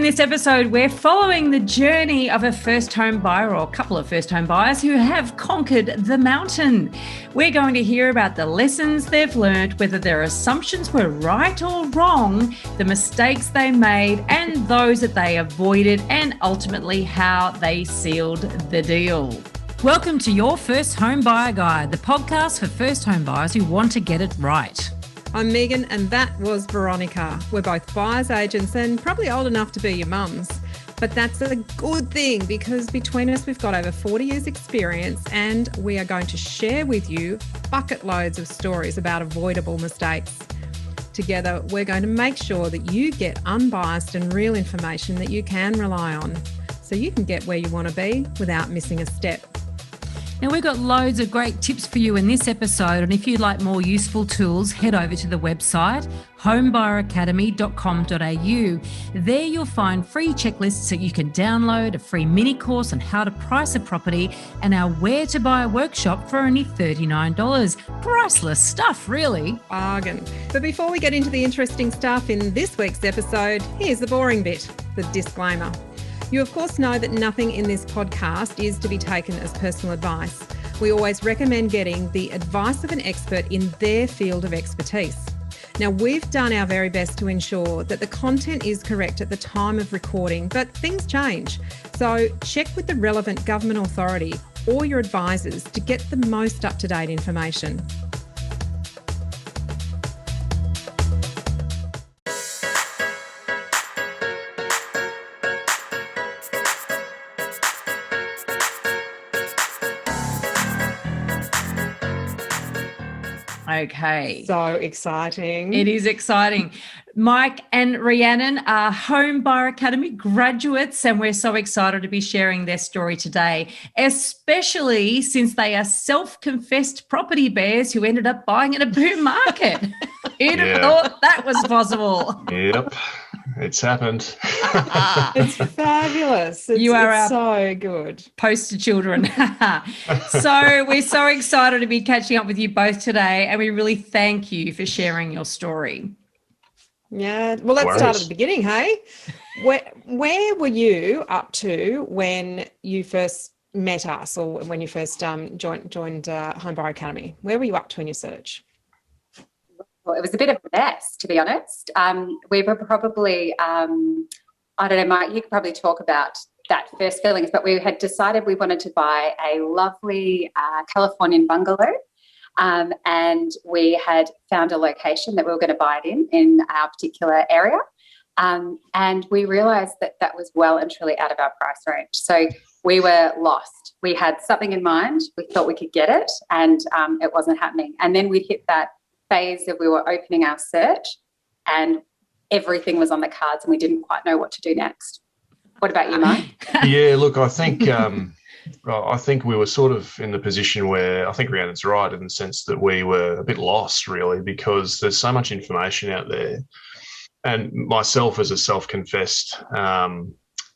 this episode, we're following the journey of a first home buyer or a couple of first home buyers who have conquered the mountain. We're going to hear about the lessons they've learned, whether their assumptions were right or wrong, the mistakes they made and those that they avoided, and ultimately how they sealed the deal. Welcome to Your First Home Buyer Guide, the podcast for first home buyers who want to get it right. I'm Megan and that was Veronica. We're both buyer's agents and probably old enough to be your mums. But that's a good thing because between us we've got over 40 years experience and we are going to share with you bucket loads of stories about avoidable mistakes. Together we're going to make sure that you get unbiased and real information that you can rely on so you can get where you want to be without missing a step. Now, we've got loads of great tips for you in this episode, and if you'd like more useful tools, head over to the website homebuyeracademy.com.au. There you'll find free checklists that you can download, a free mini course on how to price a property, and our Where to Buy workshop for only $39. Priceless stuff, really. Bargain. But before we get into the interesting stuff in this week's episode, here's the boring bit, the disclaimer. You, of course, know that nothing in this podcast is to be taken as personal advice. We always recommend getting the advice of an expert in their field of expertise. Now, we've done our very best to ensure that the content is correct at the time of recording, but things change. So check with the relevant government authority or your advisors to get the most up-to-date information. Okay. So exciting. It is exciting. Mike and Rhiannon are Home Buyer Academy graduates, and we're so excited to be sharing their story today, especially since they are self-confessed property bears who ended up buying in a boom market. Who'd have thought that was possible? Yep, it's happened. It's fabulous. It's so good. Poster children. So we're so excited to be catching up with you both today, and we really thank you for sharing your story. Yeah. Well, let's start at the beginning, hey? Where were you up to when you first met us or when you first joined Home Buyer Academy? Where were you up to in your search? Well, it was a bit of a mess, to be honest. We were probably, I don't know, Mike, you could probably talk about that first feelings, but we had decided we wanted to buy a lovely Californian bungalow. And we had found a location that we were going to buy it in our particular area. And we realised that that was well and truly out of our price range. So we were lost. We had something in mind. We thought we could get it and it wasn't happening. And then we hit that phase of we were opening our search and everything was on the cards and we didn't quite know what to do next. What about you, Mike? Yeah, look, I think we were sort of in the position where I think Rhiannon's right in the sense that we were a bit lost, really, because there's so much information out there. And myself as a self-confessed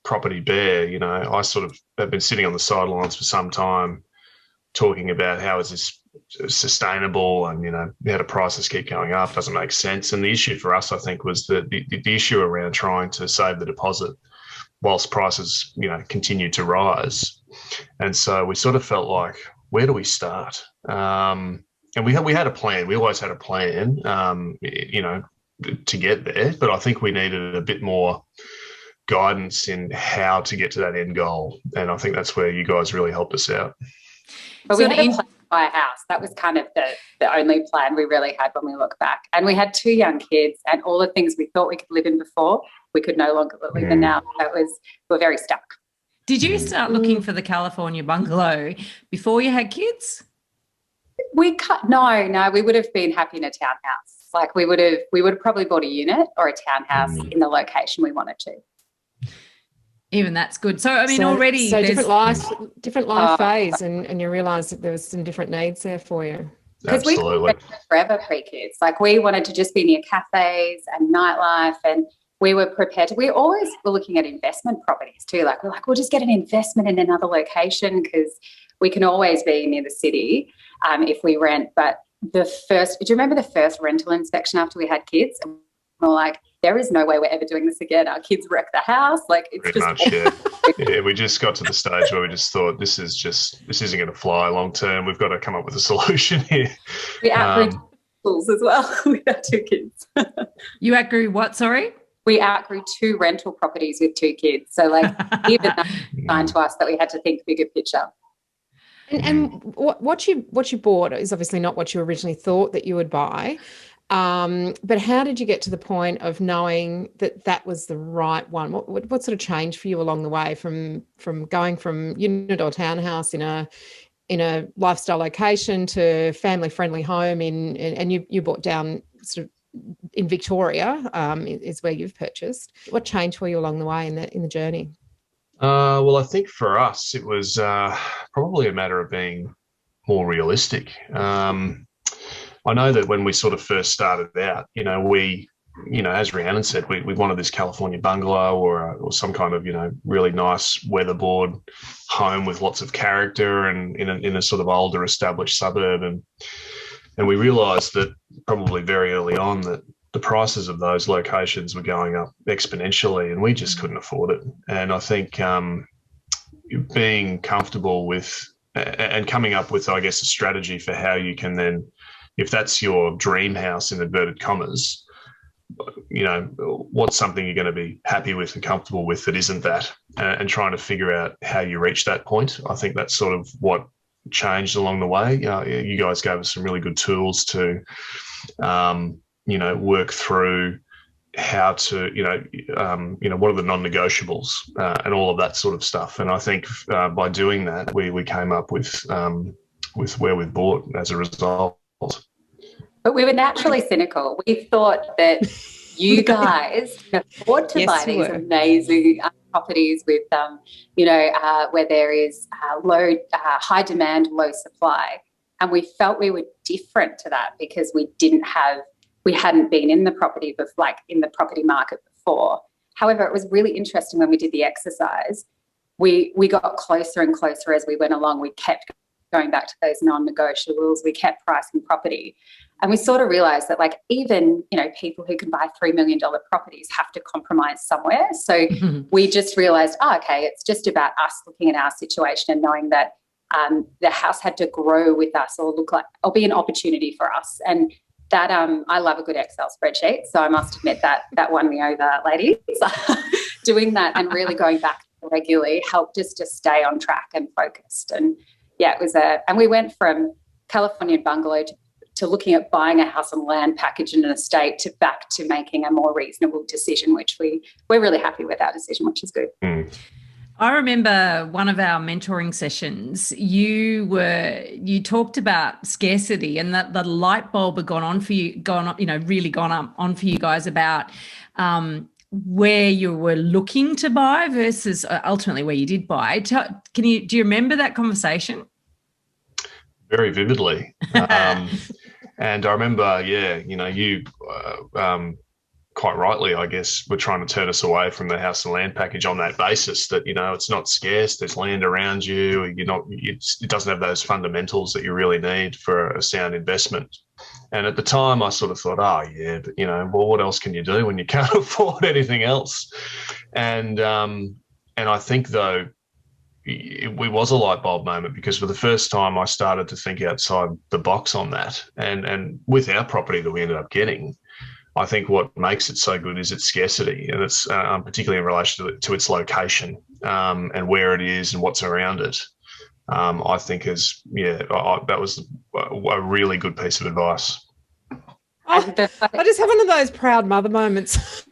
property bear, you know, I sort of have been sitting on the sidelines for some time talking about how is this sustainable and, you know, how do prices keep going up, doesn't make sense. And the issue for us, I think, was the issue around trying to save the deposit whilst prices, you know, continued to rise. And so we sort of felt like, where do we start? And we had a plan. We always had a plan, you know, to get there. But I think we needed a bit more guidance in how to get to that end goal. And I think that's where you guys really helped us out. But we had a plan to buy a house. That was kind of the only plan we really had when we look back. And we had 2 young kids and all the things we thought we could live in before, we could no longer live in now. We're very stuck. Did you start looking for the California bungalow before you had kids? No, we would have been happy in a townhouse. Like we would have probably bought a unit or a townhouse in the location we wanted to. Even that's good. So I mean, already different life phase, and you realise that there was some different needs there for you. Because we were forever pre-kids. Like we wanted to just be near cafes and nightlife, and we were prepared to. We always were looking at investment properties too. Like we'll just get an investment in another location because we can always be near the city if we rent. But do you remember the first rental inspection after we had kids? we're like, there is no way we're ever doing this again. Our kids wreck the house. Like, it's Pretty just much, yeah. We just got to the stage where we just thought this isn't going to fly long term. We've got to come up with a solution here. We outgrew schools as well with our 2 kids. You outgrew what, sorry? We outgrew 2 rental properties with 2 kids. So, like, even that signed to us that we had to think bigger picture. And what you bought is obviously not what you originally thought that you would buy. But how did you get to the point of knowing that was the right one? What sort of changed for you along the way from going from unit or townhouse in a lifestyle location to family friendly home and you bought down sort of in Victoria is where you've purchased. What changed for you along the way in the journey? Well, I think for us it was probably a matter of being more realistic. I know that when we sort of first started out, as Rhiannon said, we wanted this California bungalow or some kind of, really nice weatherboard home with lots of character and in a sort of older established suburb. And we realised that probably very early on that the prices of those locations were going up exponentially and we just couldn't afford it. And I think being comfortable with and coming up with, I guess, a strategy for how you can then, if that's your dream house in inverted commas, what's something you're going to be happy with and comfortable with that isn't that, and trying to figure out how you reach that point. I think that's sort of what changed along the way. You guys gave us some really good tools to, work through how to, what are the non-negotiables and all of that sort of stuff. And I think by doing that, we came up with where we've bought as a result. But we were naturally cynical. We thought that you guys can afford to buy these amazing properties with, where there is high demand, low supply. And we felt we were different to that because we hadn't been in the property market before. However, it was really interesting when we did the exercise. We got closer and closer as we went along. We kept going back to those non-negotiables. We kept pricing property. And we sort of realised that, like, even, people who can buy $3 million properties have to compromise somewhere. So we just realised, okay, it's just about us looking at our situation and knowing that the house had to grow with us or be an opportunity for us. And that I love a good Excel spreadsheet. So I must admit that won me over, ladies. Doing that and really going back regularly helped us to stay on track and focused. And yeah, and we went from Californian bungalow to looking at buying a house and land package in an estate to back to making a more reasonable decision, which we're really happy with our decision, which is good. I remember one of our mentoring sessions, you talked about scarcity and that the light bulb had gone on for you guys about where you were looking to buy versus ultimately where you did buy. Do you remember that conversation? Very vividly. And I remember, you quite rightly, I guess, were trying to turn us away from the house and land package on that basis that, it's not scarce, there's land around you, it doesn't have those fundamentals that you really need for a sound investment. And at the time I sort of thought, but, what else can you do when you can't afford anything else? And I think, though, it was a light bulb moment because for the first time I started to think outside the box on that. And with our property that we ended up getting, I think what makes it so good is its scarcity, and it's particularly in relation to its location and where it is and what's around it. I think that was a really good piece of advice. I just have one of those proud mother moments.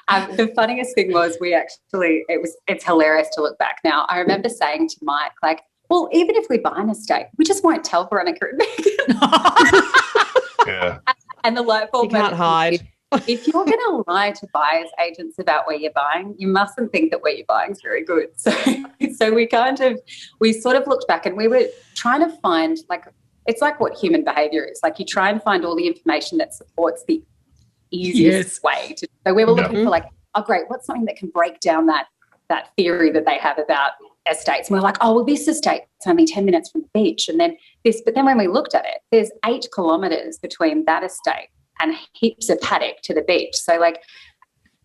The funniest thing was it's hilarious to look back now. I remember saying to Mike, like, well, even if we buy an estate, we just won't tell Veronica and Meighan. Yeah. And the light bulb. You can't hide. If you're going to lie to buyers agents about where you're buying, you mustn't think that where you're buying is very good. So we sort of looked back and we were trying to find, like, it's like what human behaviour is. Like, you try and find all the information that supports the easiest way to. So we were looking for, like, oh great, what's something that can break down that theory that they have about estates? And we're like, oh well, this estate's only 10 minutes from the beach, and then this. But then when we looked at it, there's 8 kilometres between that estate and heaps of paddock to the beach. So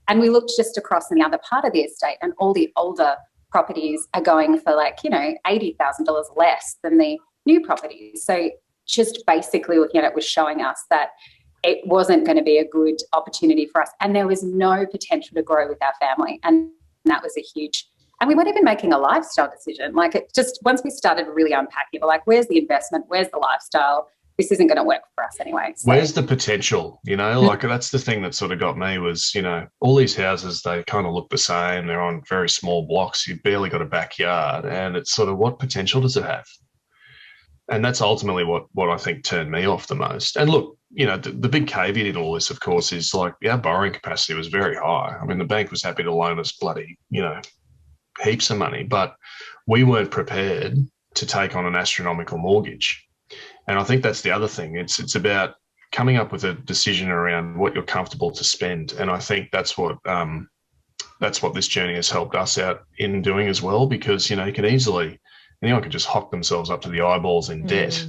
and we looked just across in the other part of the estate, and all the older properties are going for $80,000 less than the new properties. So just basically looking at it was showing us that it wasn't going to be a good opportunity for us, and there was no potential to grow with our family. And that was a huge, and we weren't even making a lifestyle decision. It just, once we started really unpacking, we're like, where's the investment? Where's the lifestyle? This isn't going to work for us anyway. So. Where's the potential? That's the thing that sort of got me was, all these houses, they kind of look the same. They're on very small blocks. You've barely got a backyard. And it's sort of, what potential does it have? And that's ultimately what I think turned me off the most. And look, the big caveat in all this, of course, is our borrowing capacity was very high. I mean, the bank was happy to loan us bloody, heaps of money, but we weren't prepared to take on an astronomical mortgage. And I think that's the other thing. It's about coming up with a decision around what you're comfortable to spend. And I think that's what this journey has helped us out in doing as well, because, you can easily, anyone could just hock themselves up to the eyeballs in debt.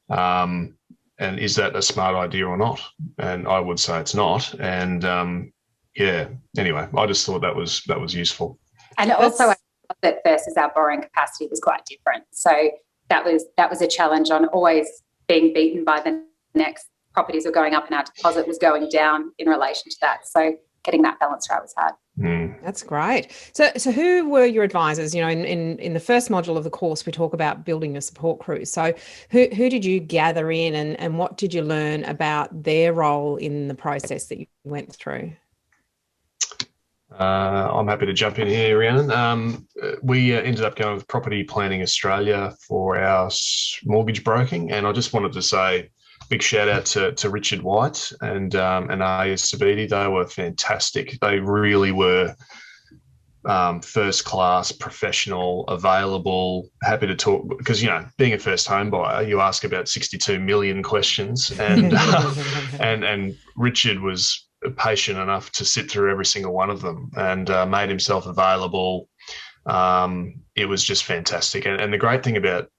And is that a smart idea or not? And I would say it's not. And anyway, I just thought that was useful. And also, I thought that versus our borrowing capacity was quite different. So that was a challenge on always being beaten by the next properties were going up and our deposit was going down in relation to that. So getting that balance right was hard. That's great. So who were your advisors? In the first module of the course, we talk about building a support crew. So who did you gather in, and what did you learn about their role in the process that you went through? I'm happy to jump in here, Rhiannon. We ended up going with Property Planning Australia for our mortgage broking, and I just wanted to say big shout out to Richard White and A.S. Sabidi. They were fantastic. They really were first class, professional, available, happy to talk, because being a first home buyer, you ask about 62 million questions, and and Richard was patient enough to sit through every single one of them and made himself available. It was just fantastic. And the great thing about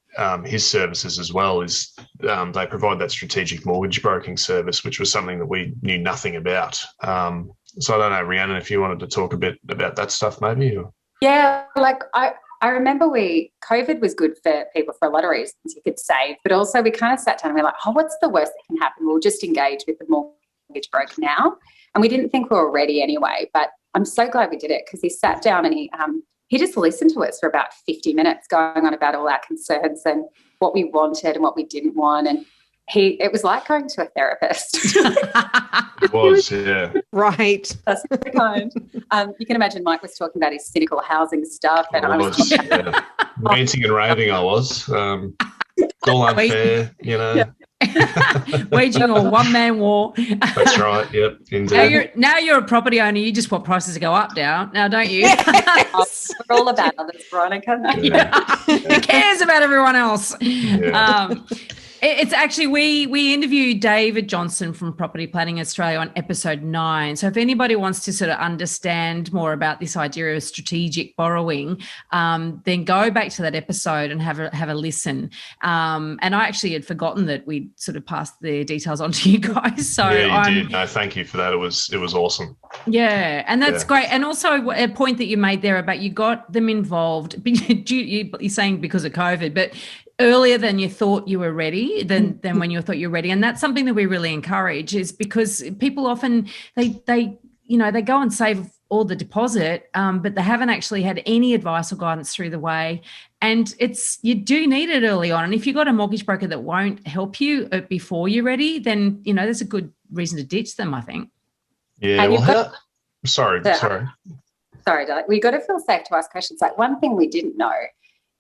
his services as well is they provide that strategic mortgage broking service, which was something that we knew nothing about. So I don't know, Rhiannon, if you wanted to talk a bit about that stuff maybe? Or? Yeah, I remember COVID was good for people for a lot of reasons. You could save, but also we kind of sat down and we're like, what's the worst that can happen? We'll just engage with the mortgage broker now. And we didn't think we were ready anyway, but I'm so glad we did it, because he sat down and he just listened to us for about 50 minutes, going on about all our concerns and what we wanted and what we didn't want. And it was like going to a therapist. It was, yeah. Right. That's very kind. You can imagine Mike was talking about his cynical housing stuff. And I was ranting and raving I was. It's all unfair, Yeah. Waging a one-man war. That's right. Yep. Indeed. Now you're a property owner. You just want prices to go up now, don't you? We're all about others, Veronica. Yeah. Who cares about everyone else? Yeah. It's actually, we interviewed David Johnson from Property Planning Australia on episode 9. So if anybody wants to sort of understand more about this idea of strategic borrowing, then go back to that episode and have a listen. And I actually had forgotten that we'd sort of passed the details on to you guys. So yeah, you did. No, thank you for that. It was awesome. Yeah, and that's great. And also a point that you made there about you got them involved. You're saying because of COVID, but earlier than you thought you were ready, than when you thought you were ready. And that's something that we really encourage, is because people often, they go and save all the deposit, but they haven't actually had any advice or guidance through the way. And you do need it early on. And if you've got a mortgage broker that won't help you before you're ready, then, there's a good reason to ditch them, I think. Yeah. Sorry, darling. We got to feel safe to ask questions. Like, one thing we didn't know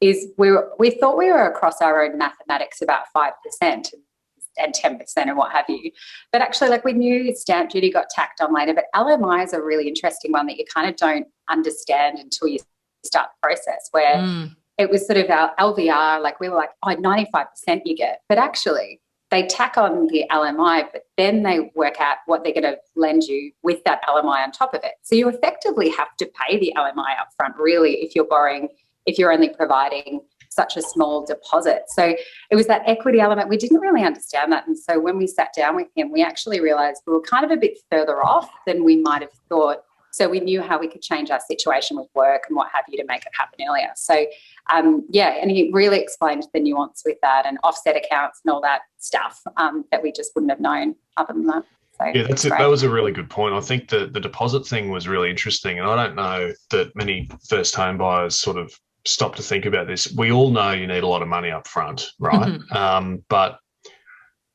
is we thought we were across our own mathematics about 5% and 10% and what have you. But actually, we knew stamp duty got tacked on later, but LMI is a really interesting one that you kind of don't understand until you start the process, where it was sort of our LVR, we were like, 95% you get. But actually, they tack on the LMI, but then they work out what they're going to lend you with that LMI on top of it. So you effectively have to pay the LMI up front, really, if you're only providing such a small deposit. So it was that equity element. We didn't really understand that. And so when we sat down with him, we actually realised we were kind of a bit further off than we might have thought. So we knew how we could change our situation with work and what have you to make it happen earlier. So, and he really explained the nuance with that and offset accounts and all that stuff that we just wouldn't have known other than that. So yeah, that was a really good point. I think the deposit thing was really interesting, and I don't know that many first home buyers sort of stop to think about this. We all know you need a lot of money up front, right? Mm-hmm. But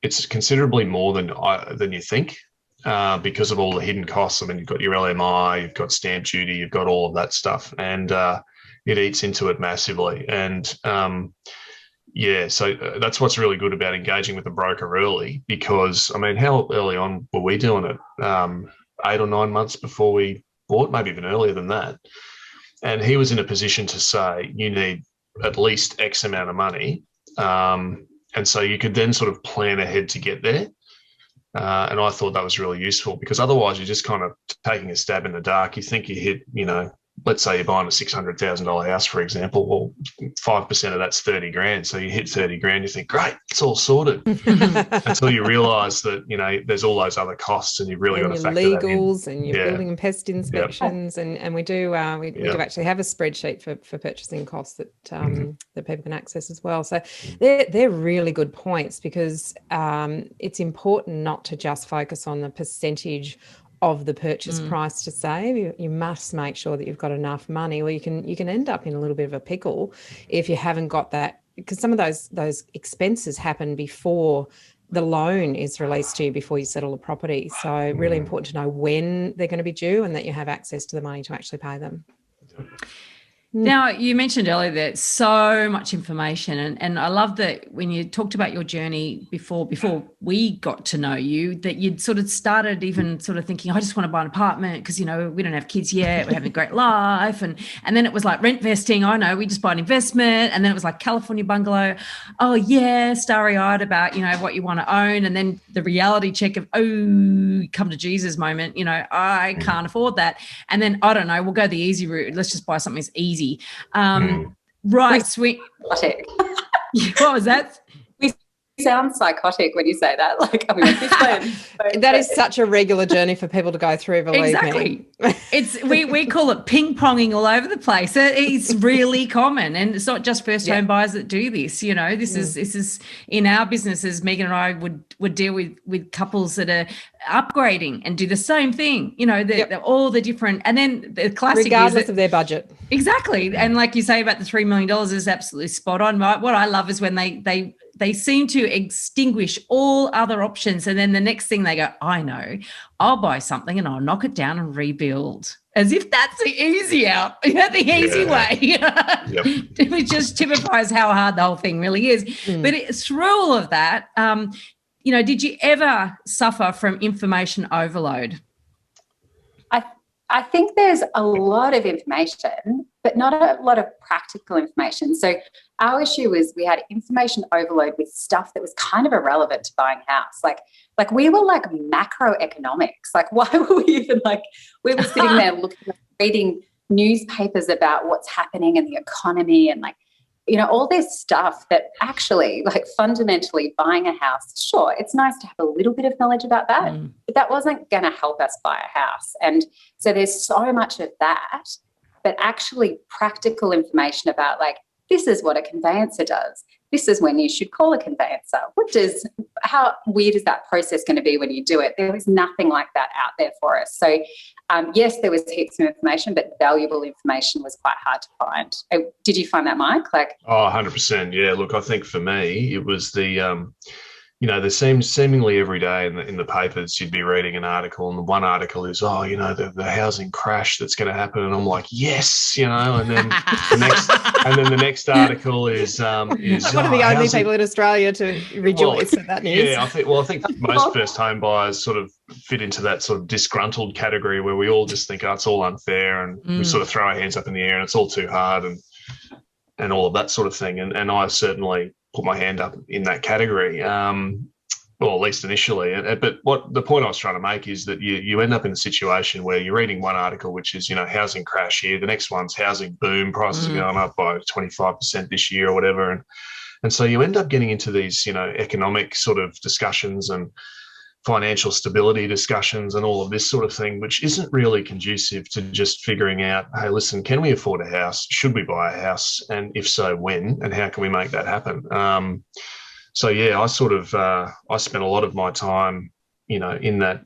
it's considerably more than you think. Because of all the hidden costs. I mean, you've got your LMI, you've got stamp duty, you've got all of that stuff, and it eats into it massively. And so that's what's really good about engaging with the broker early, because, I mean, how early on were we doing it? 8 or 9 months before we bought, maybe even earlier than that. And he was in a position to say, you need at least X amount of money. And so you could then sort of plan ahead to get there. And I thought that was really useful, because otherwise you're just kind of taking a stab in the dark. You think you hit, let's say you're buying a $600,000 house, for example. Well, 5% of that's 30 grand. So you hit 30 grand, you think, great, it's all sorted. Until you realise that, there's all those other costs, and you've really got to factor that in. Legals and your building and pest inspections. Yep. And we do do actually have a spreadsheet for purchasing costs that that people can access as well. So they're really good points, because it's important not to just focus on the percentage of the purchase price to save. You must make sure that you've got enough money, or you can end up in a little bit of a pickle if you haven't got that, because some of those expenses happen before the loan is released to you, before you settle the property. So really important to know when they're going to be due, and that you have access to the money to actually pay them. Now, you mentioned earlier that so much information, and I love that when you talked about your journey before we got to know you, that you'd sort of started even sort of thinking, I just want to buy an apartment because, we don't have kids yet, we're having a great life. And then it was like rent vesting. I know, we just buy an investment. And then it was like California bungalow. Oh, yeah, starry-eyed about, what you want to own. And then the reality check of, oh, come to Jesus moment, I can't afford that. And then, I don't know, we'll go the easy route. Let's just buy something that's easy. Right, sweet. Psychotic. What was that? We sound psychotic when you say that. Like, I mean, this way. That is such a regular journey for people to go through, believe me. It's we call it ping-ponging all over the place. It's really common, and it's not just first-home buyers that do this. This is in our businesses. Megan and I would deal with couples that are upgrading and do the same thing. All the different, and then the classic regardless of their budget. Exactly, and like you say about the $3 million is absolutely spot on. What I love is when they seem to extinguish all other options, and then the next thing they go, I know, I'll buy something and I'll knock it down and rebuild, as if that's the easy out, the easy way. It just typifies how hard the whole thing really is. But through all of that, did you ever suffer from information overload? I think there's a lot of information, but not a lot of practical information. So our issue was we had information overload with stuff that was kind of irrelevant to buying a house. Like we were like macroeconomics. Like, why were we even we were sitting there reading newspapers about what's happening in the economy and all this stuff that actually, fundamentally buying a house, sure, it's nice to have a little bit of knowledge about that, but that wasn't going to help us buy a house. And so there's so much of that, but actually practical information about this is what a conveyancer does. This is when you should call a conveyancer. How weird is that process going to be when you do it? There was nothing like that out there for us. So yes, there was heaps of information, but valuable information was quite hard to find. Did you find that, Mike? 100%. Yeah. Look, I think for me, it was there seems seemingly every day in the papers you'd be reading an article, and the one article is, the housing crash that's going to happen, and I'm like, yes, and then the next article is one of the only people in Australia to rejoice at that news. Yeah, I think most first home buyers sort of fit into that sort of disgruntled category where we all just think, it's all unfair, and we sort of throw our hands up in the air and it's all too hard and all of that sort of thing. And I certainly put my hand up in that category. Well, at least initially. But what the point I was trying to make is that you end up in a situation where you're reading one article, which is, housing crash here. The next one's housing boom. Prices are going up by 25% this year or whatever. And so you end up getting into these, economic sort of discussions and financial stability discussions and all of this sort of thing, which isn't really conducive to just figuring out, hey, listen, can we afford a house? Should we buy a house? And if so, when? And how can we make that happen? So, yeah, I spent a lot of my time, in that,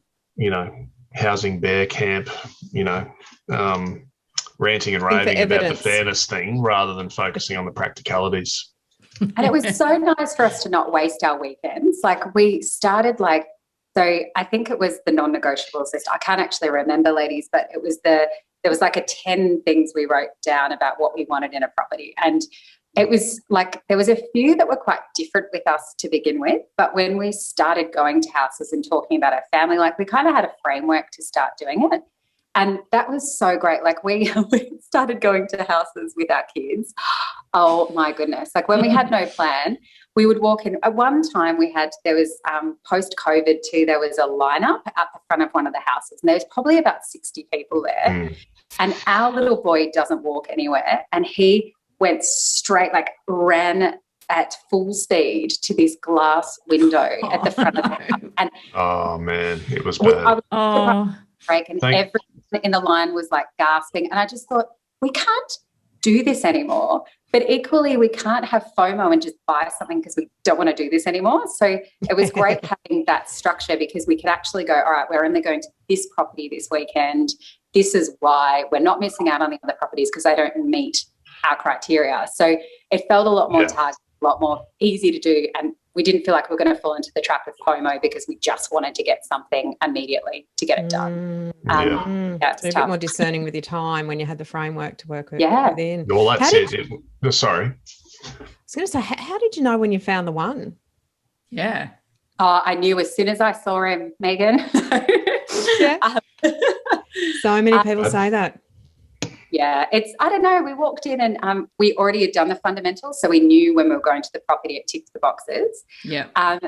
housing bear camp, ranting and raving about the fairness thing rather than focusing on the practicalities. And it was so nice for us to not waste our weekends. Like we started so I think it was the non-negotiables list. I can't actually remember, ladies, but there was like 10 things we wrote down about what we wanted in a property. And it was like there was a few that were quite different with us to begin with, but when we started going to houses and talking about our family, like we kind of had a framework to start doing it. And that was so great. Like we started going to houses with our kids. Oh my goodness. Like when we had no plan, we would walk in. At one time there was post-COVID too, there was a lineup at the front of one of the houses and there was probably about 60 people there. And our little boy doesn't walk anywhere and he went straight, like ran at full speed to this glass window at the front of the house. And oh man, it was bad. Break and everyone in the line was like gasping. And I just thought, we can't do this anymore. But equally, we can't have FOMO and just buy something because we don't want to do this anymore. So it was great having that structure because we could actually go, all right, we're only going to this property this weekend. This is why we're not missing out on the other properties because they don't meet our criteria. So it felt a lot more targeted, a lot more easy to do. And we didn't feel like we were going to fall into the trap of FOMO because we just wanted to get something immediately to get it done. So a bit more discerning with your time when you had the framework to work within. Well, that's it. Sorry. I was going to say, how did you know when you found the one? Yeah. I knew as soon as I saw him, Megan. Yeah. So many people say that. Yeah, I don't know, we walked in and we already had done the fundamentals, so we knew when we were going to the property it ticked the boxes. Yeah. And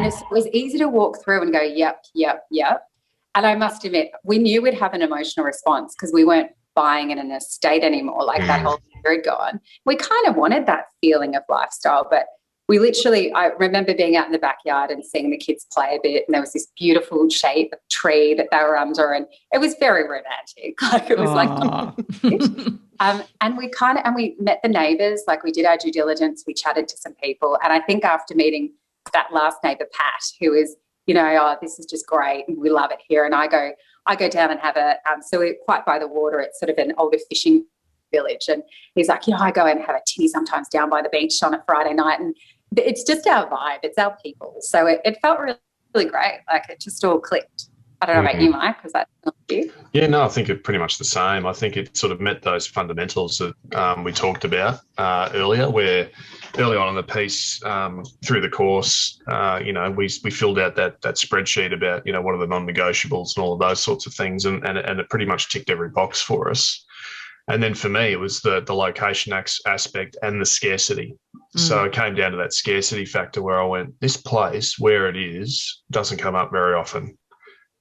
it was easy to walk through and go, yep. And I must admit, we knew we'd have an emotional response because we weren't buying in an estate anymore, like that whole year had gone. We kind of wanted that feeling of lifestyle, but I remember being out in the backyard and seeing the kids play a bit and there was this beautiful shade of tree that they were under and it was very romantic. Like it was and we met the neighbours, like we did our due diligence, we chatted to some people. And I think after meeting that last neighbour, Pat, who is, this is just great and we love it here. And I go down and have so we're quite by the water. It's sort of an older fishing village. And he's like, I go and have a tinny sometimes down by the beach on a Friday night. And it's just our vibe. It's our people. So it felt really, really great. Like it just all clicked. I don't know about you, Mike. Was that you? Yeah, no, I think it's pretty much the same. I think it sort of met those fundamentals that we talked about earlier, where early on in the piece, through the course, we filled out that spreadsheet about, what are the non-negotiables and all of those sorts of things. And it pretty much ticked every box for us. And then for me, it was the location aspect and the scarcity. So it came down to that scarcity factor where I went, this place, where it is, doesn't come up very often.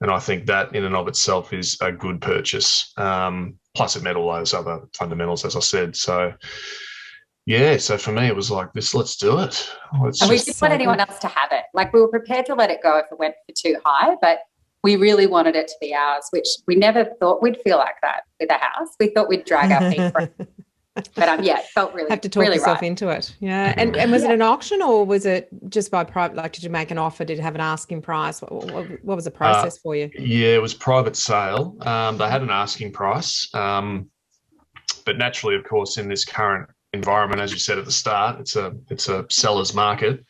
And I think that in and of itself is a good purchase. Plus it met all those other fundamentals, as I said. So, so for me, it was like, let's do it. And we didn't want anyone else to have it. Like we were prepared to let it go if it went for too high, but we really wanted it to be ours, which we never thought we'd feel like that with a house. We thought we'd drag our feet for it. But it felt really, have to talk really yourself right. into it. Yeah. And was it an auction or was it just by private? Like, did you make an offer? Did it have an asking price? What was the process for you? Yeah, it was private sale. They had an asking price. But naturally, of course, in this current environment, as you said at the start, it's a seller's market.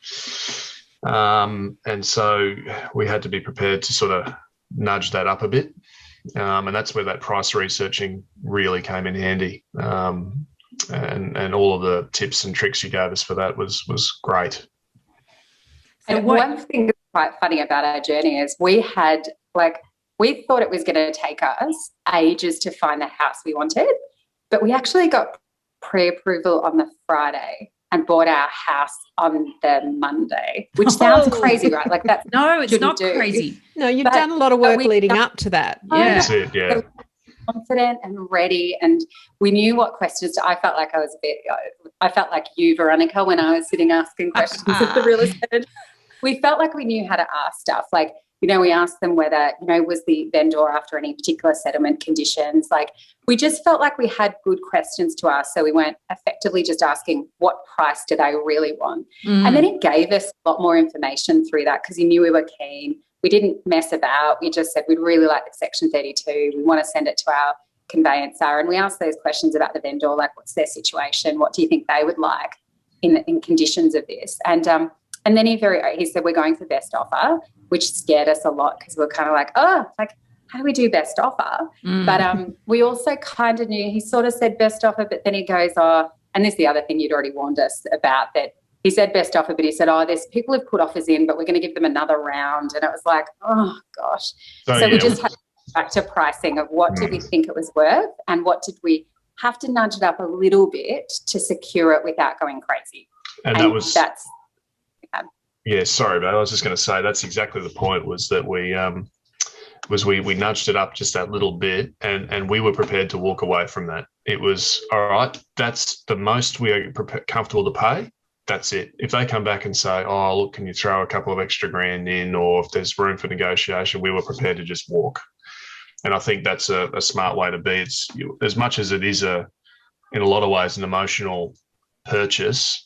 And so we had to be prepared to sort of nudge that up a bit. And that's where that price researching really came in handy. And all of the tips and tricks you gave us for that was great. And one thing that's quite funny about our journey is we thought it was going to take us ages to find the house we wanted, but we actually got pre-approval on the Friday and bought our house on the Monday, which sounds crazy, right? Like that. No, it's not crazy. No, you've done a lot of work leading up to that. Yeah. That's it, yeah. So confident and ready, and we knew what questions to. I felt like I was a bit. I felt like you, Veronica, when I was sitting asking questions at the real estate. We felt like we knew how to ask stuff. Like, you know, we asked them whether, you know, was the vendor after any particular settlement conditions. Like, we just felt like we had good questions to ask, so we weren't effectively just asking what price do they really want. And then he gave us a lot more information through that because he knew we were keen. We didn't mess about. We just said we'd really like the Section 32. We want to send it to our conveyancer. And we asked those questions about the vendor, like what's their situation? What do you think they would like in conditions of this? And then he said we're going for best offer, which scared us a lot because we were kind of like, how do we do best offer? But we also kind of knew, he sort of said best offer, but then he goes, and this is the other thing you'd already warned us about, that he said best offer, but he said, there's people who've put offers in, but we're going to give them another round. And it was like, oh, gosh. So we just had to go back to pricing of what did we think it was worth and what did we have to nudge it up a little bit to secure it without going crazy. And that's yeah, sorry, but I was just going to say that's exactly the point, was that we nudged it up just that little bit, and we were prepared to walk away from that. It was, all right, that's the most we are comfortable to pay. That's it. If they come back and say, oh, look, can you throw a couple of extra grand in, or if there's room for negotiation, we were prepared to just walk. And I think that's a smart way to be. It's as much as it is in a lot of ways, an emotional purchase,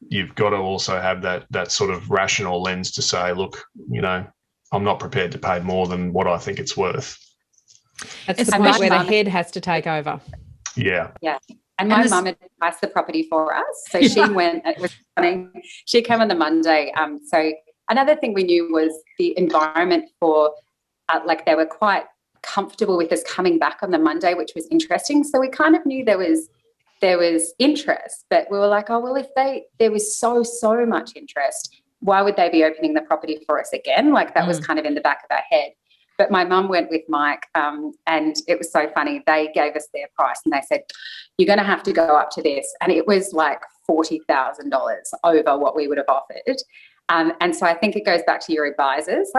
you've got to also have that sort of rational lens to say, look, you know, I'm not prepared to pay more than what I think it's worth. That's the point where the head has to take over. Yeah. Yeah. And my mum had priced the property for us. So she went, it was funny. She came on the Monday. So another thing we knew was the environment for, they were quite comfortable with us coming back on the Monday, which was interesting. So we kind of knew there was interest, but we were like, if there was so much interest, why would they be opening the property for us again? Like that was kind of in the back of our head. But my mum went with Mike, and it was so funny. They gave us their price and they said, you're going to have to go up to this. And it was like $40,000 over what we would have offered. And so I think it goes back to your advisors.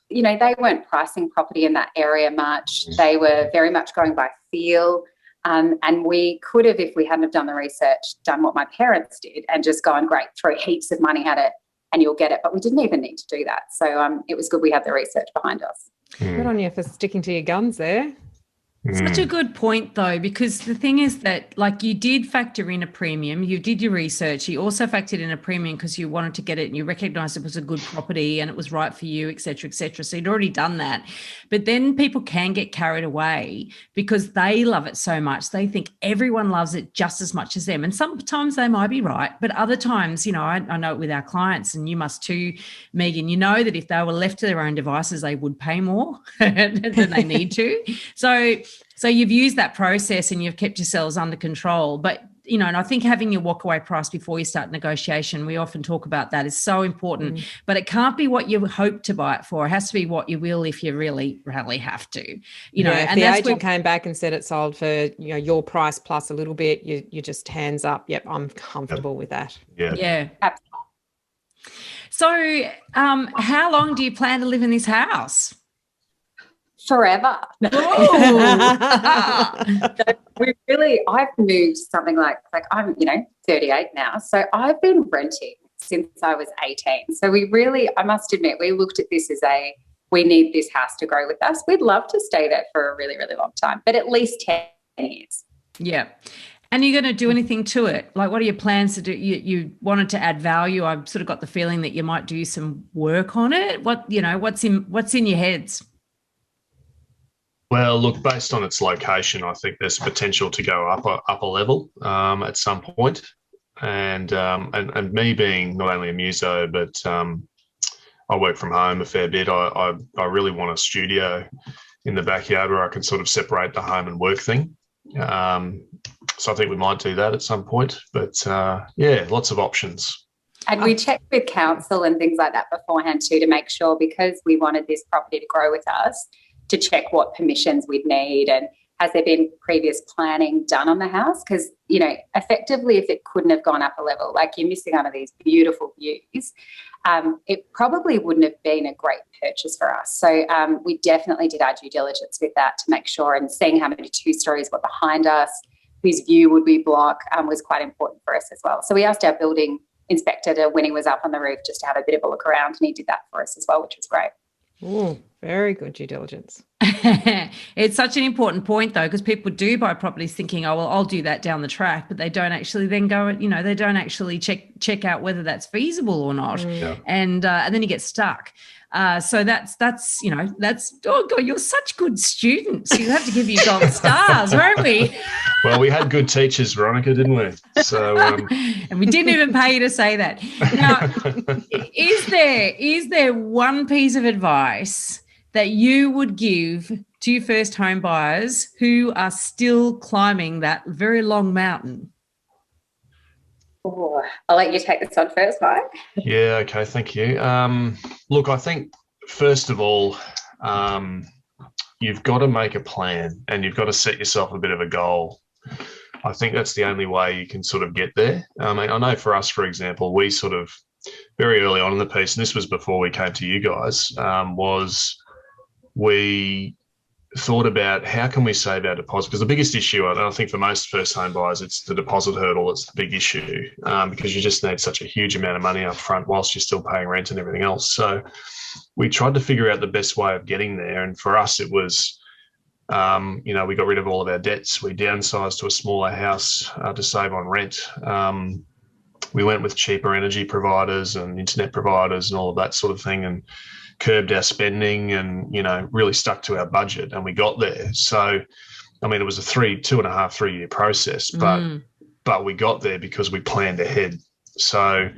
You know, they weren't pricing property in that area much. They were very much going by feel. And we could have, if we hadn't have done the research, done what my parents did and just gone, great, throw heaps of money at it and you'll get it. But we didn't even need to do that. So it was good we had the research behind us. Good on you for sticking to your guns there. Such a good point, though, because the thing is that, like, you did factor in a premium. You did your research. You also factored in a premium because you wanted to get it and you recognised it was a good property and it was right for you, et cetera, et cetera. So you'd already done that. But then people can get carried away because they love it so much. They think everyone loves it just as much as them. And sometimes they might be right. But other times, you know, I know it with our clients, and you must too, Meighan, you know that if they were left to their own devices, they would pay more than they need to. So you've used that process and you've kept yourselves under control. But, you know, and I think having your walkaway price before you start negotiation, we often talk about that, is so important. But it can't be what you hope to buy it for. It has to be what you will if you really have to. You know, if and the agent came back and said it sold for, you know, your price plus a little bit, you just hands up. Yep, I'm comfortable with that. Yeah. So how long do you plan to live in this house? Forever. I've moved something like I'm, 38 now. So I've been renting since I was 18. So I must admit, we looked at this as we need this house to grow with us. We'd love to stay there for a really, really long time, but at least 10 years. Yeah. And you're going to do anything to it? Like, what are your plans to do? You wanted to add value. I've sort of got the feeling that you might do some work on it. What's in your heads? Well, look, based on its location, I think there's potential to go up a level at some point. And me being not only a muso, but I work from home a fair bit. I really want a studio in the backyard where I can sort of separate the home and work thing. So I think we might do that at some point. But lots of options. And we checked with council and things like that beforehand too, to make sure, because we wanted this property to grow with us, to check what permissions we'd need and has there been previous planning done on the house? Because, you know, effectively, if it couldn't have gone up a level, like you're missing out on these beautiful views, it probably wouldn't have been a great purchase for us. So we definitely did our due diligence with that to make sure, and seeing how many 2 stories were behind us, whose view would we block, was quite important for us as well. So we asked our building inspector when he was up on the roof just to have a bit of a look around, and he did that for us as well, which was great. Oh, very good due diligence. It's such an important point, though, because people do buy properties thinking, oh, well, I'll do that down the track, but they don't actually then go, you know, they don't actually check out whether that's feasible or not. Yeah. And then you get stuck. So that's oh God, you're such good students. You have to give you gold stars, won't we? Well, we had good teachers, Veronica, didn't we? So, and we didn't even pay you to say that. Now, is there one piece of advice that you would give to first home buyers who are still climbing that very long mountain? Oh, I'll let you take this on first, Mike. Yeah, okay, thank you. Look, I think, first of all, you've got to make a plan and you've got to set yourself a bit of a goal. I think that's the only way you can sort of get there. I know for us, for example, we sort of very early on in the piece, and this was before we came to you guys, was we thought about how can we save our deposit, because the biggest issue, I think for most first home buyers, it's the deposit hurdle that's the big issue, because you just need such a huge amount of money up front whilst you're still paying rent and everything else. So we tried to figure out the best way of getting there, and for us it was we got rid of all of our debts. We downsized to a smaller house to save on rent. We went with cheaper energy providers and internet providers and all of that sort of thing, and curbed our spending and, really stuck to our budget, and we got there. So, I mean, it was a 2.5-3 year process, but we got there because we planned ahead. So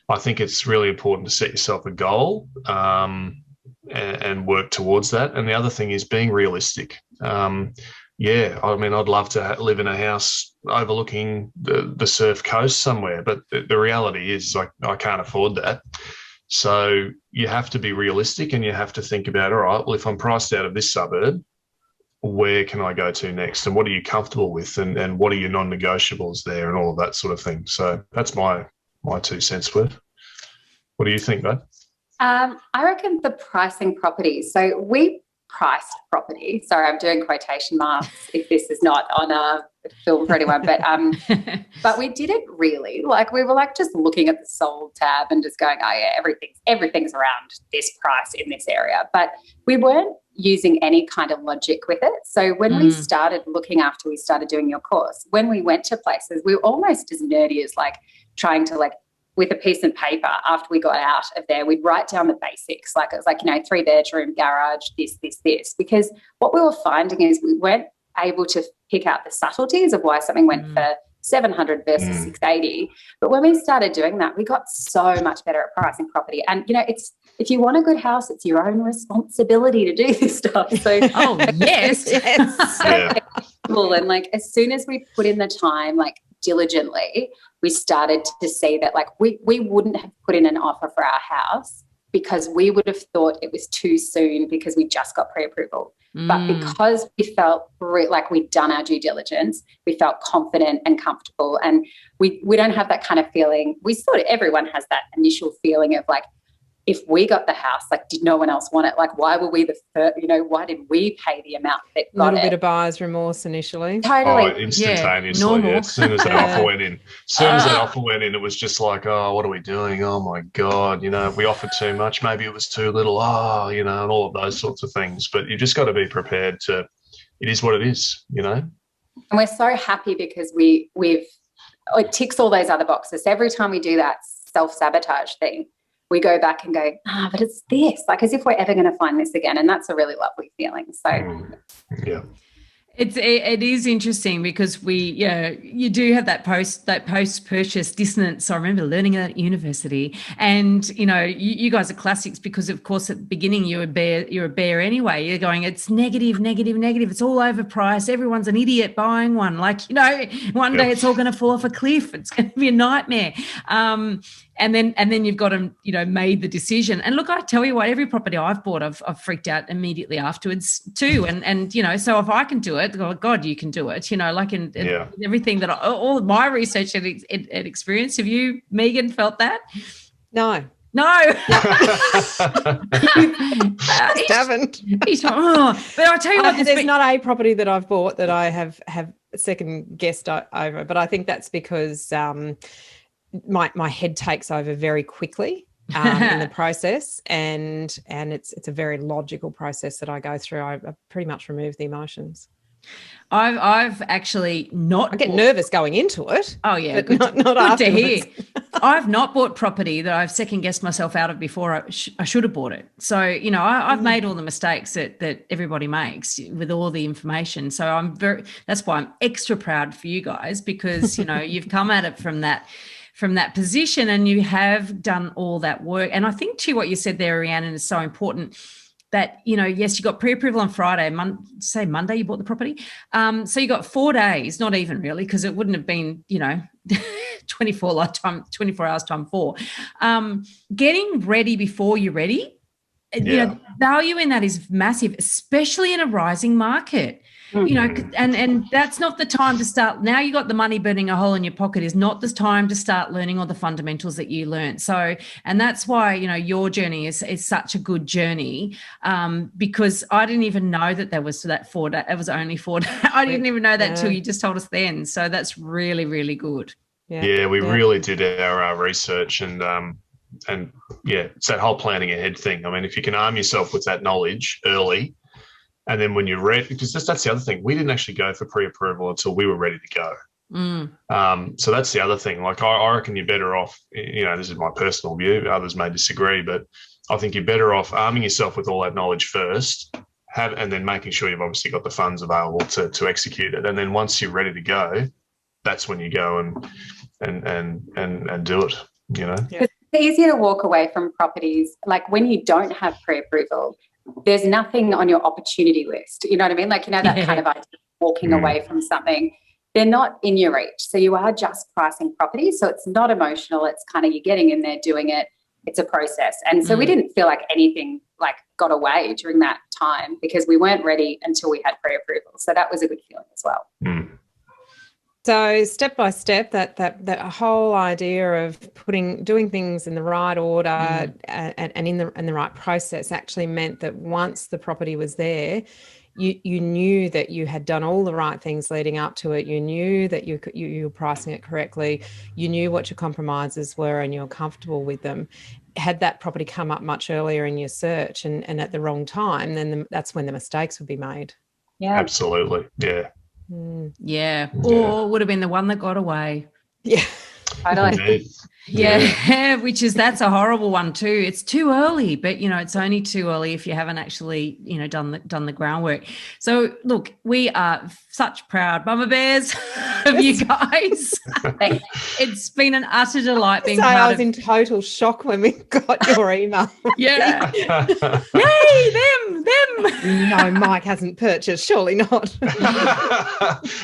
I think it's really important to set yourself a goal and work towards that. And the other thing is being realistic. I'd love to live in a house overlooking the surf coast somewhere, but the reality is I can't afford that. So you have to be realistic and you have to think about, all right, well, if I'm priced out of this suburb, where can I go to next? And what are you comfortable with? And what are your non-negotiables there and all of that sort of thing? So that's my 2 cents worth. What do you think, Bud? I reckon the pricing properties. So we priced property. Sorry, I'm doing quotation marks if this is not on a film for anyone, but we did it really. Like we were just looking at the sold tab and just going, oh yeah, everything's around this price in this area. But we weren't using any kind of logic with it. So when we started looking after we started doing your course, when we went to places, we were almost as nerdy as trying to with a piece of paper after we got out of there, we'd write down the basics. It was 3-bedroom, garage, this, because what we were finding is we weren't able to pick out the subtleties of why something went for 700 versus 680. But when we started doing that, we got so much better at pricing property. And, if you want a good house, it's your own responsibility to do this stuff. So, oh, yes. Yeah. And as soon as we put in the time, diligently, we started to see that we wouldn't have put in an offer for our house because we would have thought it was too soon because we just got pre-approval. But because we felt like we'd done our due diligence, we felt confident and comfortable, and we don't have that kind of feeling. We sort of, everyone has that initial feeling of if we got the house, did no one else want it? Why were we the first, why did we pay the amount that got it? A little bit of buyer's remorse initially. Totally. Oh, instantaneously. Yeah, as soon as that offer went in. It was just what are we doing? Oh, my God, we offered too much. Maybe it was too little. And all of those sorts of things. But you just got to be prepared it is what it is, And we're so happy because we've it ticks all those other boxes. Every time we do that self-sabotage thing, we go back and go, but it's this, as if we're ever going to find this again. And that's a really lovely feeling. So, yeah. It is interesting because you do have that post-purchase dissonance. I remember learning that at university, and you guys are classics because of course at the beginning you're a bear anyway. You're going, it's negative. It's all overpriced. Everyone's an idiot buying one. One day it's all going to fall off a cliff. It's going to be a nightmare. and then you've got them, made the decision. And look, I tell you what, every property I've bought, I've freaked out immediately afterwards too. And so if I can do it, God, you can do it. Like in everything that all of my research and experience. Have you, Meighan, felt that? No. Haven't. But I'll tell you what, there's not a property that I've bought that I have second guessed over, but I think that's because my head takes over very quickly in the process, and it's a very logical process that I go through. I pretty much remove the emotions. I've actually not. I get nervous going into it. Oh yeah, good to hear. I've not bought property that I've second guessed myself out of before. I should have bought it. So I've made all the mistakes that everybody makes with all the information. So that's why I'm extra proud for you guys, because you've come at it from that position and you have done all that work. And I think too, what you said there, Rhiannon, is so important. That, yes, you got pre-approval on Friday, Monday you bought the property. So you got 4 days, not even really, because it wouldn't have been, 24 hours time 4. Getting ready before you're ready, value in that is massive, especially in a rising market. And that's not the time to start. Now you got the money burning a hole in your pocket is not the time to start learning all the fundamentals that you learned. So, and that's why, your journey is such a good journey, because I didn't even know that there was that 4 days. It was only 4 days. I didn't even know that until you just told us then. So that's really, really good. Yeah, we really did our research and it's that whole planning ahead thing. I mean, if you can arm yourself with that knowledge early, and then when you're ready, because that's the other thing, we didn't actually go for pre-approval until we were ready to go. So that's the other thing. Like I reckon you're better off, this is my personal view, others may disagree, but I think you're better off arming yourself with all that knowledge first, and then making sure you've obviously got the funds available to execute it. And then once you're ready to go, that's when you go and do it, It's easier to walk away from properties. Like when you don't have pre-approval, there's nothing on your opportunity list. You know what I mean? Like, that kind of idea of walking away from something. They're not in your reach. So you are just pricing property. So it's not emotional. It's kind of you're getting in there, doing it. It's a process. And so we didn't feel like anything got away during that time because we weren't ready until we had pre-approval. So that was a good feeling as well. So step by step, that whole idea of doing things in the right order and in the right process actually meant that once the property was there, you knew that you had done all the right things leading up to it. You knew that you were pricing it correctly. You knew what your compromises were and you were comfortable with them. Had that property come up much earlier in your search and at the wrong time, then that's when the mistakes would be made. Yeah, absolutely. Yeah. Yeah. Or would have been the one that got away. Yeah. Totally. Yeah, that's a horrible one too. It's too early, but it's only too early if you haven't actually, done the groundwork. So look, we are such proud mama bears of you guys. It's been an utter delight being part of. I was in total shock when we got your email. Yeah. Yay, them. No, Mike hasn't purchased, surely not.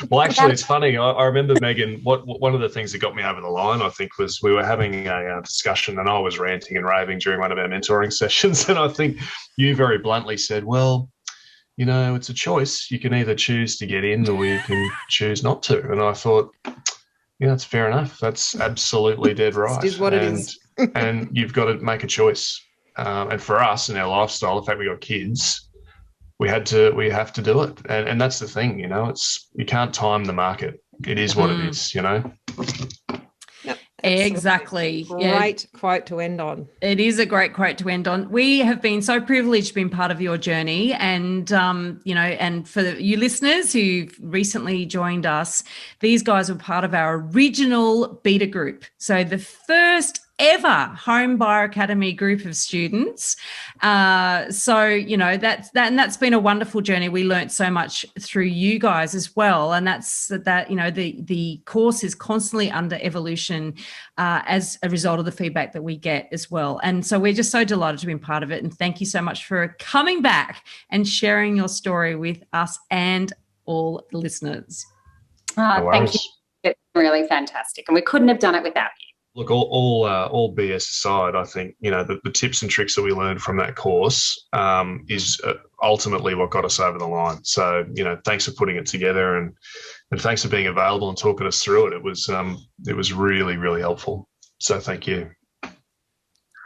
Well, actually, it's funny. I remember, Meighan, one of the things that got me over the line, I think, was we were having a discussion and I was ranting and raving during one of our mentoring sessions. And I think you very bluntly said, well, it's a choice. You can either choose to get in or you can choose not to. And I thought, that's fair enough. That's absolutely dead right. It is what it is. And you've got to make a choice. And for us in our lifestyle, the fact we got kids, we have to do it. And that's the thing, you can't time the market. It is what it is, Exactly. Great quote to end on. It is a great quote to end on. We have been so privileged being part of your journey, and and for you listeners who've recently joined us, these guys were part of our original beta group. So the first ever Home Buyer Academy group of students. That's been a wonderful journey. We learnt so much through you guys as well. And the course is constantly under evolution as a result of the feedback that we get as well. And so we're just so delighted to be part of it. And thank you so much for coming back and sharing your story with us and all the listeners. Thank you. It's really fantastic. And we couldn't have done it without you. Look, all BS aside, I think, the tips and tricks that we learned from that course is ultimately what got us over the line. So, thanks for putting it together and thanks for being available and talking us through it. It was really, really helpful. So thank you.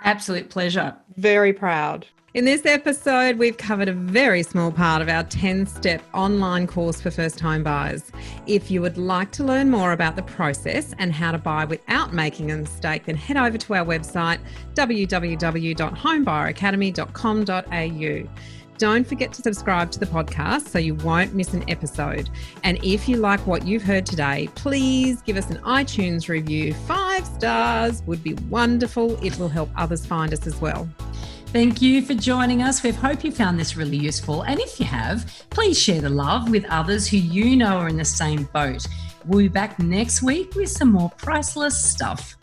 Absolute pleasure. Very proud. In this episode, we've covered a very small part of our 10-step online course for first-time buyers. If you would like to learn more about the process and how to buy without making a mistake, then head over to our website, www.homebuyeracademy.com.au. Don't forget to subscribe to the podcast so you won't miss an episode. And if you like what you've heard today, please give us an iTunes review. 5 stars would be wonderful. It will help others find us as well. Thank you for joining us. We hope you found this really useful. And if you have, please share the love with others who you know are in the same boat. We'll be back next week with some more priceless stuff.